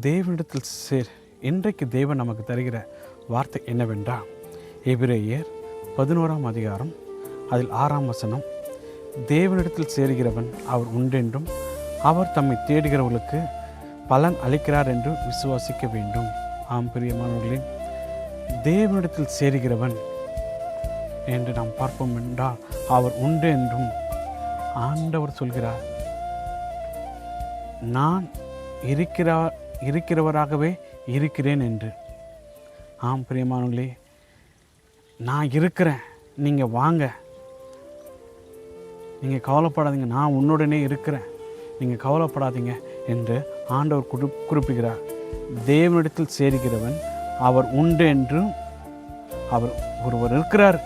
தேவனிடத்தில் சேர். இன்றைக்கு தேவன் நமக்கு தருகிற வார்த்தை என்னவென்றால், எபிரேயர் 11ஆம் அதிகாரம் அதில் 6ஆம் வசனம், தேவனிடத்தில் சேர்கிறவன் அவர் உண்டென்றும் அவர் தம்மை தேடுகிறவர்களுக்கு பலன் அளிக்கிறார் என்று விசுவாசிக்க வேண்டும். ஆம் பிரியமானவர்களே, தேவனிடத்தில் சேர்கிறவன் என்று நாம் பார்ப்போம் என்றால் அவர் உண்டு என்றும் ஆண்டவர் சொல்கிறார். நான் இருக்கிறவராகவே இருக்கிறேன் என்று. ஆம் பிரியமானவர்களே, நான் இருக்கிறேன், நீங்கள் வாங்க, நீங்கள் கவலைப்படாதீங்க, நான் உன்னுடனே இருக்கிறேன், நீங்கள் கவலைப்படாதீங்க என்று ஆண்டவர் குறிப்பிடுகிறார். தேவனிடத்தில் சேர்கிறவன் அவர் உண்டு என்றும் அவர் ஒருவர் இருக்கிறார்,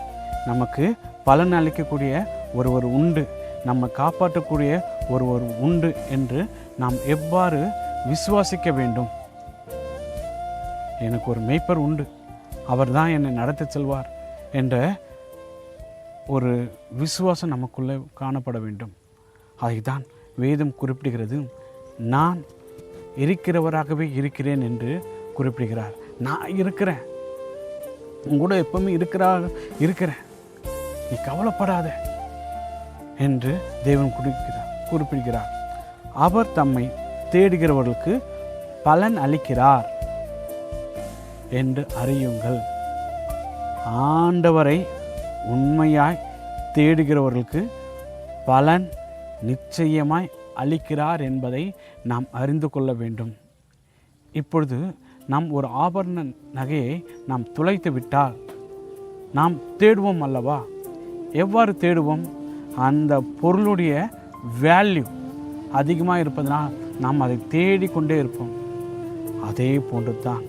நமக்கு பலன் அளிக்கக்கூடிய ஒருவர் உண்டு, நம்ம காப்பாற்றக்கூடிய ஒருவர் உண்டு என்று நாம் எவ்வாறு விசுவாசிக்க வேண்டும்? எனக்கு ஒரு மேய்ப்பர் உண்டு, அவர் தான் என்னை நடத்தி செல்வார் என்ற ஒரு விசுவாசம் நமக்குள்ளே காணப்பட வேண்டும். அதைத்தான் வேதம் குறிப்பிடுகிறது. நான் இருக்கிறவராகவே இருக்கிறேன் என்று குறிப்பிடுகிறார். நான் இருக்கிறேன், உங்கூட எப்பவுமே இருக்கிறேன், நீ கவலைப்படாத என்று தேவன் குறிப்பிடுகிறார். அவர் தம்மை தேடுகிறவர்களுக்கு பலன் அளிக்கிறார் என்று அறியுங்கள். ஆண்டவரை உண்மையாய் தேடுகிறவர்களுக்கு பலன் நிச்சயமாய் அளிக்கிறார் என்பதை நாம் அறிந்து கொள்ள வேண்டும். இப்பொழுது நாம் ஒரு ஆபரண நகையை நாம் துளைத்து விட்டால் நாம் தேடுவோம் அல்லவா? எவ்வாறு தேடுவோம்? அந்த பொருளுடைய வேல்யூ அதிகமாக இருப்பதனால் நாம் அதை தேடிக்கொண்டே இருப்போம். அதே போன்று தான்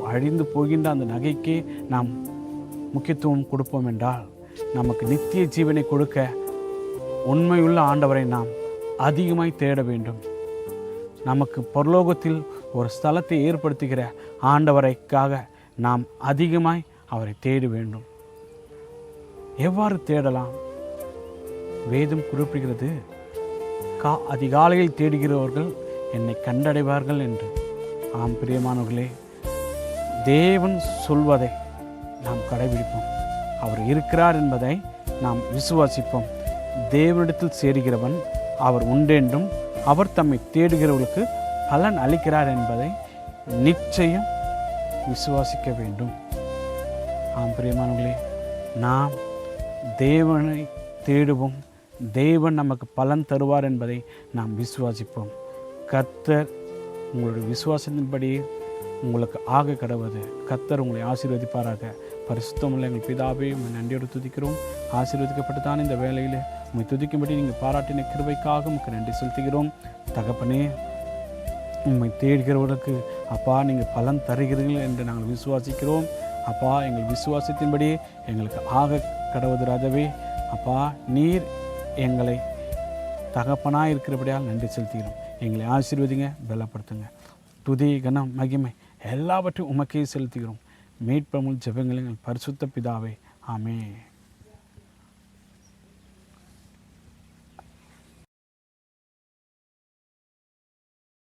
அழிந்து போகின்ற அந்த நகைக்கு நாம் முக்கியத்துவம் கொடுப்போம் என்றால், நமக்கு நித்திய ஜீவனை கொடுக்க உண்மையுள்ள ஆண்டவரை நாம் அதிகமாய் தேட வேண்டும். நமக்கு பரலோகத்தில் ஒரு ஸ்தலத்தை ஏற்படுத்துகிற ஆண்டவரைக்காக நாம் அதிகமாய் அவரை தேட வேண்டும். எவ்வாறு தேடலாம்? வேதம் குறிப்பிடுகிறது, அதிகாலையில் தேடுகிறவர்கள் என்னை கண்டடைவார்கள் என்று. ஆம் பிரியமானவர்களே, தேவன் சொல்வதை நாம் கடைபிடிப்போம். அவர் இருக்கிறார் என்பதை நாம் விசுவாசிப்போம். தேவனிடத்தில் சேர்கிறவன் அவர் உண்டென்றும் அவர் தம்மை தேடுகிறவர்களுக்கு பலன் அளிக்கிறார் என்பதை நிச்சயம் விசுவாசிக்க வேண்டும். ஆம் பிரியமானவர்களே, நாம் தேவனை தேடுவோம், தேவன் நமக்கு பலன் தருவார் என்பதை நாம் விசுவாசிப்போம். கர்த்தர் உங்களுடைய விசுவாசத்தின்படி உங்களுக்கு ஆக கடவுது. கர்த்தர் உங்களை ஆசீர்வதிப்பாராக. பரிசுத்தமுள்ள எங்கள் பிதாவே, உம்மை நன்றியோடு துதிக்கிறோம். ஆசீர்வதிக்கப்பட்டு தான் இந்த வேலையில் உம்மை துதிக்கும்படி நீங்கள் பாராட்டின கிருபைக்காக உமக்கு நன்றி செலுத்துகிறோம். தகப்பனே, உம்மை தேடுகிறவர்களுக்கு அப்பா நீங்கள் பலன் தருகிறீர்கள் என்று நாங்கள் விசுவாசிக்கிறோம். அப்பா, எங்கள் விசுவாசத்தின்படி எங்களுக்கு ஆக கடவுது ராஜாவே. அப்பா, நீர் எங்களை தகப்பனாக இருக்கிறபடியால் நன்றி செலுத்துகிறோம். எங்களை ஆசீர்வதிங்க, பலப்படுத்துங்க. துதி, கனம், மகிமை எல்லாவற்றையும் உமக்கே செலுத்துகிறோம். மீட்பமும் ஜெபங்கள் எங்கள் பரிசுத்த பிதாவே. ஆமென்.